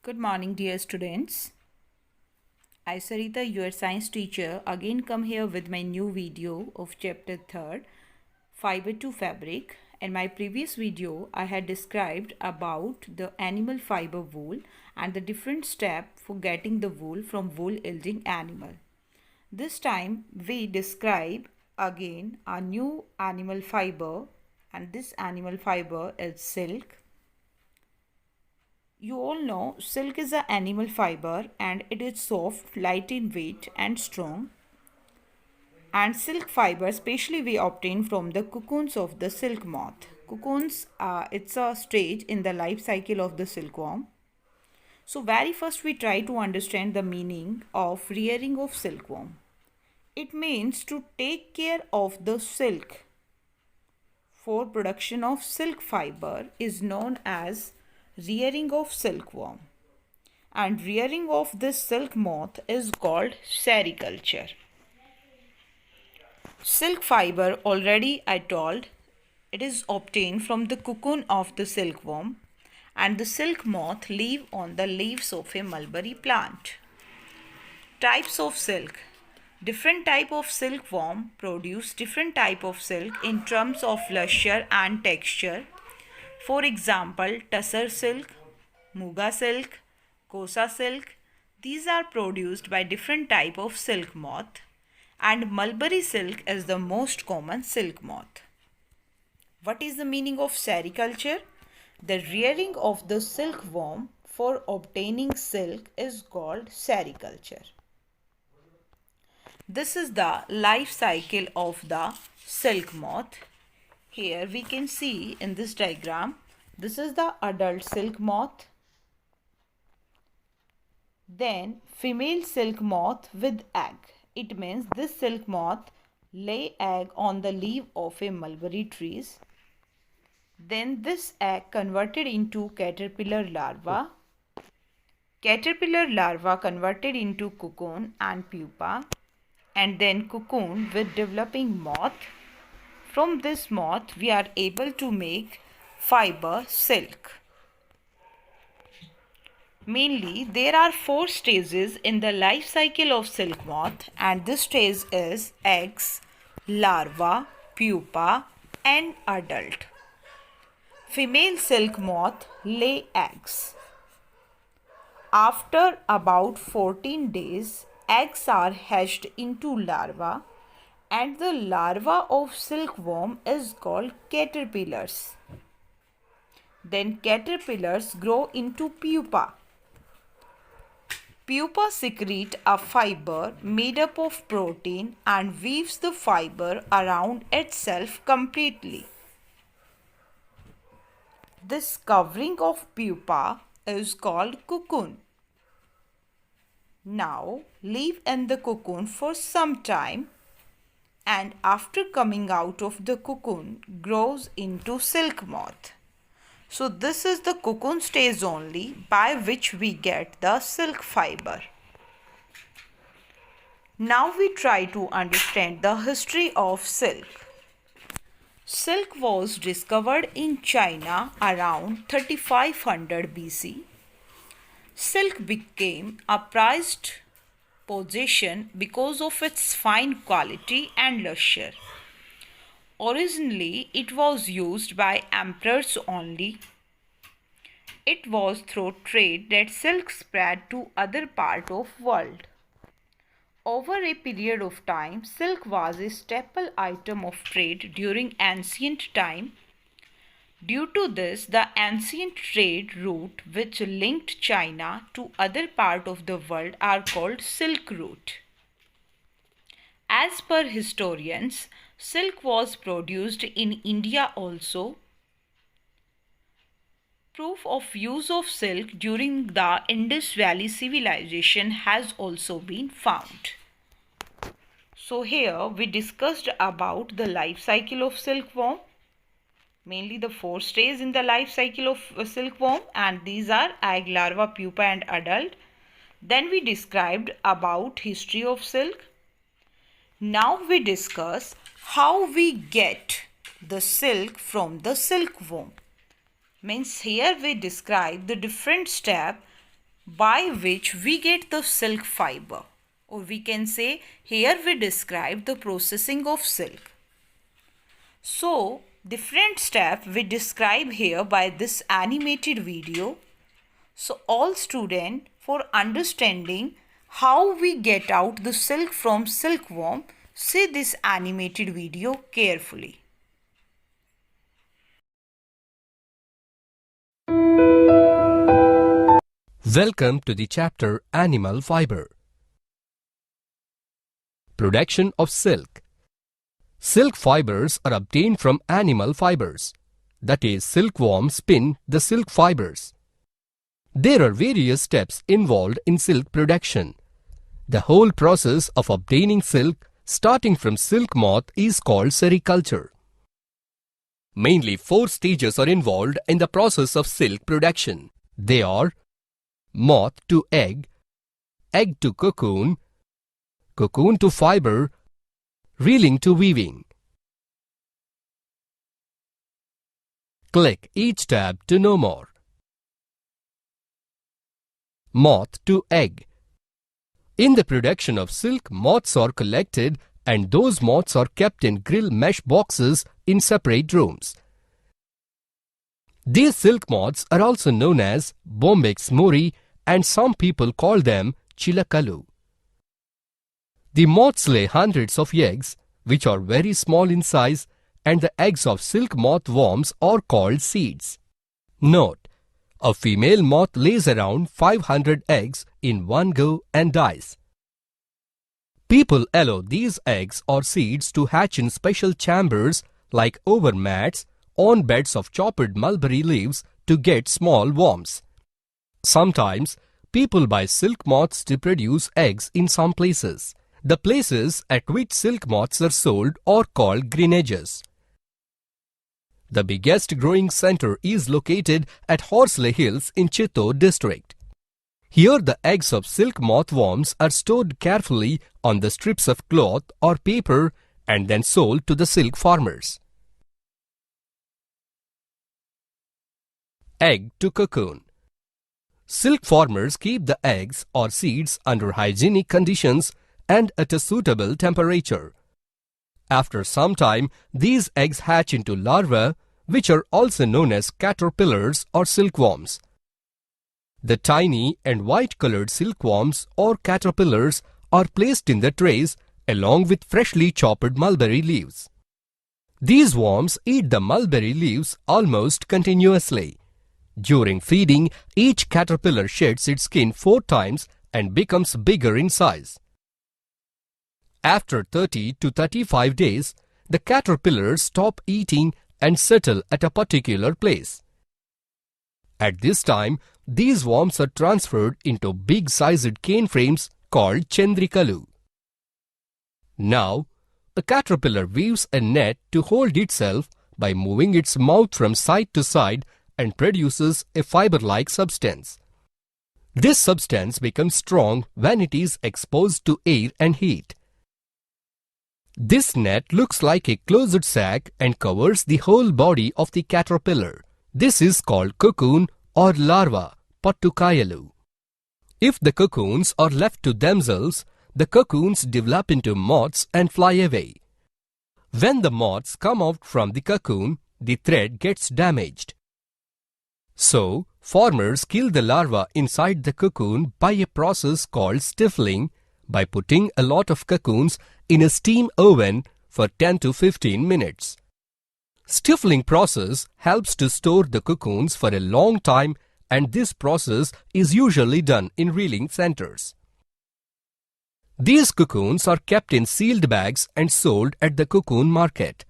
Good morning, dear students. I, Sarita, your science teacher, again come here with my new video of chapter 3rd, Fiber to Fabric. In my previous video, I had described about the animal fiber wool and the different step for getting the wool from wool yielding animal. This time, we describe again a new animal fiber, and this animal fiber is silk. You all know silk is an animal fiber and it is soft, light in weight and strong. And silk fiber especially we obtain from the cocoons of the silk moth. Cocoons, it's a stage in the life cycle of the silkworm. So very first we try to understand the meaning of rearing of silkworm. It means to take care of the silk for production of silk fiber is known as rearing of silkworm, and rearing of this silk moth is called sericulture. Silk fiber, already I told, it is obtained from the cocoon of the silkworm, and the silk moth live on the leaves of a mulberry plant. Types of silk. Different type of silkworm produce different type of silk in terms of luster and texture. For example, tussar silk, muga silk, kosa silk, these are produced by different type of silk moth, and mulberry silk is the most common silk moth. What is the meaning of sericulture? The rearing of the silkworm for obtaining silk is called sericulture. This is the life cycle of the silk moth. Here we can see in this diagram, this is the adult silk moth. Then female silk moth with egg. It means this silk moth lay egg on the leaf of a mulberry trees. Then this egg converted into caterpillar larva. Caterpillar larva converted into cocoon and pupa. And then cocoon with developing moth. From this moth, we are able to make fiber silk. Mainly, there are 4 stages in the life cycle of silk moth, and this stage is eggs, larva, pupa, and adult. Female silk moth lay eggs. After about 14 days, eggs are hatched into larva, and the larva of silkworm is called caterpillars. Then caterpillars grow into pupa. Pupa secrete a fiber made up of protein and weaves the fiber around itself completely. This covering of pupa is called cocoon. Now live in the cocoon for some time, and after coming out of the cocoon grows into silk moth. So this is the cocoon stage only by which we get the silk fiber. Now we try to understand the history of silk. Silk was discovered in China around 3500 BC. Silk became a prized possession because of its fine quality and luster. Originally, it was used by emperors only. It was through trade that silk spread to other parts of world. Over a period of time, silk was a staple item of trade during ancient time. Due to this, the ancient trade route which linked China to other parts of the world are called Silk Route. As per historians, silk was produced in India also. Proof of use of silk during the Indus Valley civilization has also been found. So here we discussed about the life cycle of silkworm. Mainly the 4 stages in the life cycle of silkworm, and these are egg, larva, pupa and adult. Then we described about history of silk. Now we discuss how we get the silk from the silkworm. Means here we describe the different steps by which we get the silk fiber. Or we can say here we describe the processing of silk. So, different steps we describe here by this animated video. So, all students, for understanding how we get out the silk from silkworm, see this animated video carefully. Welcome to the chapter Animal Fiber. Production of silk. Silk fibers are obtained from animal fibers. That is, silkworms spin the silk fibers. There are various steps involved in silk production. The whole process of obtaining silk, starting from silk moth, is called sericulture. Mainly 4 stages are involved in the process of silk production. They are moth to egg, egg to cocoon, cocoon to fiber, reeling to weaving. Click each tab to know more. Moth to egg. In the production of silk, moths are collected and those moths are kept in grill mesh boxes in separate rooms. These silk moths are also known as Bombyx mori and some people call them chilakalu. The moths lay hundreds of eggs, which are very small in size, and the eggs of silk moth worms are called seeds. Note: a female moth lays around 500 eggs in one go and dies. People allow these eggs or seeds to hatch in special chambers like over mats on beds of chopped mulberry leaves to get small worms. Sometimes, people buy silk moths to produce eggs in some places. The places at which silk moths are sold are called greenages. The biggest growing center is located at Horsley Hills in Chittor district. Here the eggs of silk moth worms are stored carefully on the strips of cloth or paper and then sold to the silk farmers. Egg to cocoon. Silk farmers keep the eggs or seeds under hygienic conditions and at a suitable temperature. After some time, these eggs hatch into larvae, which are also known as caterpillars or silkworms. The tiny and white-colored silkworms or caterpillars are placed in the trays along with freshly chopped mulberry leaves. These worms eat the mulberry leaves almost continuously. During feeding, each caterpillar sheds its skin 4 times and becomes bigger in size. After 30 to 35 days, the caterpillars stop eating and settle at a particular place. At this time, these worms are transferred into big-sized cane frames called chendrikalu. Now, a caterpillar weaves a net to hold itself by moving its mouth from side to side and produces a fiber-like substance. This substance becomes strong when it is exposed to air and heat. This net looks like a closed sac and covers the whole body of the caterpillar. This is called cocoon or larva, pattukayalu. If the cocoons are left to themselves, the cocoons develop into moths and fly away. When the moths come out from the cocoon, the thread gets damaged. So, farmers kill the larva inside the cocoon by a process called stifling by putting a lot of cocoons in a steam oven for 10 to 15 minutes. Stifling process helps to store the cocoons for a long time, and this process is usually done in reeling centers. These cocoons are kept in sealed bags and sold at the cocoon market.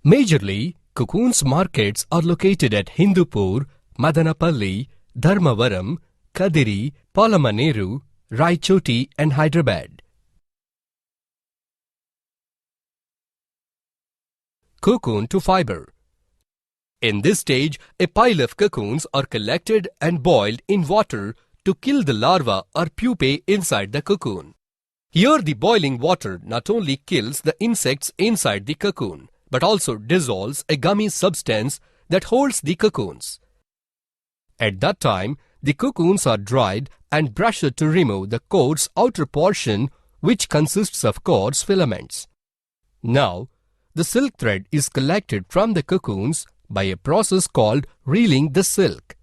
Majorly, cocoons markets are located at Hindupur, Madanapalli, Dharmavaram, Kadiri, Palamaneru, Raichoti and Hyderabad. Cocoon to fiber. In this stage, a pile of cocoons are collected and boiled in water to kill the larva or pupae inside the cocoon. Here the boiling water not only kills the insects inside the cocoon, but also dissolves a gummy substance that holds the cocoons. At that time, the cocoons are dried and brushed to remove the coat's outer portion, which consists of coarse filaments. Now, the silk thread is collected from the cocoons by a process called reeling the silk.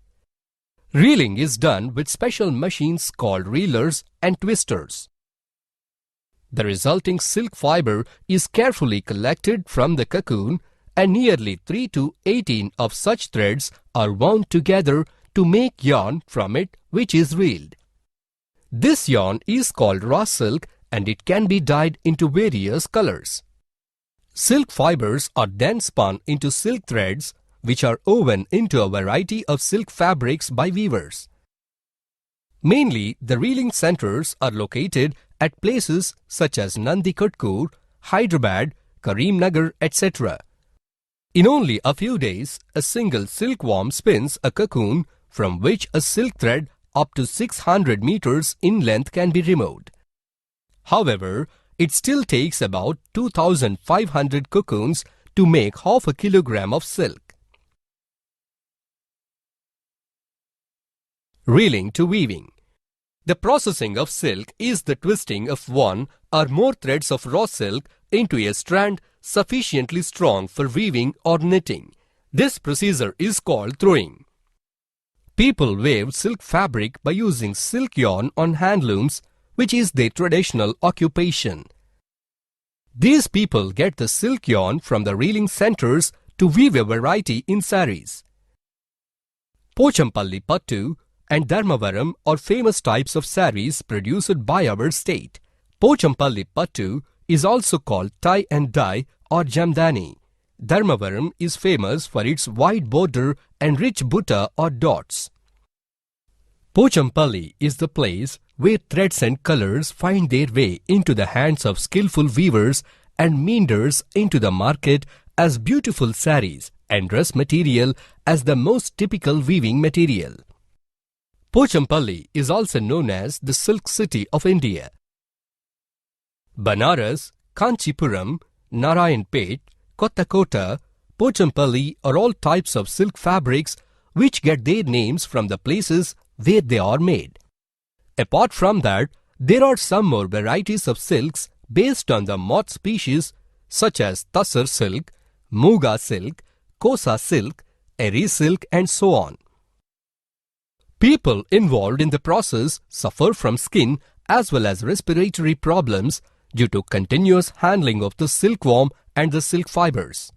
Reeling is done with special machines called reelers and twisters. The resulting silk fiber is carefully collected from the cocoon, and nearly 3 to 18 of such threads are wound together to make yarn from it, which is reeled. This yarn is called raw silk, and it can be dyed into various colors. Silk fibers are then spun into silk threads, which are woven into a variety of silk fabrics by weavers. Mainly, the reeling centers are located at places such as Nandikotkur, Hyderabad, Karimnagar, etc. In only a few days, a single silkworm spins a cocoon from which a silk thread up to 600 meters in length can be removed. However, it still takes about 2,500 cocoons to make half a kilogram of silk. Reeling to weaving. The processing of silk is the twisting of one or more threads of raw silk into a strand sufficiently strong for weaving or knitting. This procedure is called throwing. People weave silk fabric by using silk yarn on handlooms, which is their traditional occupation. These people get the silk yarn from the reeling centers to weave a variety in saris. Pochampalli Pattu and Dharmavaram are famous types of saris produced by our state. Pochampalli Pattu is also called tie and dye or jamdani. Dharmavaram is famous for its wide border and rich butta or dots. Pochampalli is the place where threads and colors find their way into the hands of skillful weavers and meanders into the market as beautiful saris and dress material as the most typical weaving material. Pochampalli is also known as the Silk City of India. Banaras, Kanchipuram, Narayanpet, Kottakota, Pochampalli are all types of silk fabrics which get their names from the places where they are made. Apart from that, there are some more varieties of silks based on the moth species such as Tassar silk, Muga silk, Kosa silk, Eri silk and so on. People involved in the process suffer from skin as well as respiratory problems due to continuous handling of the silkworm and the silk fibers.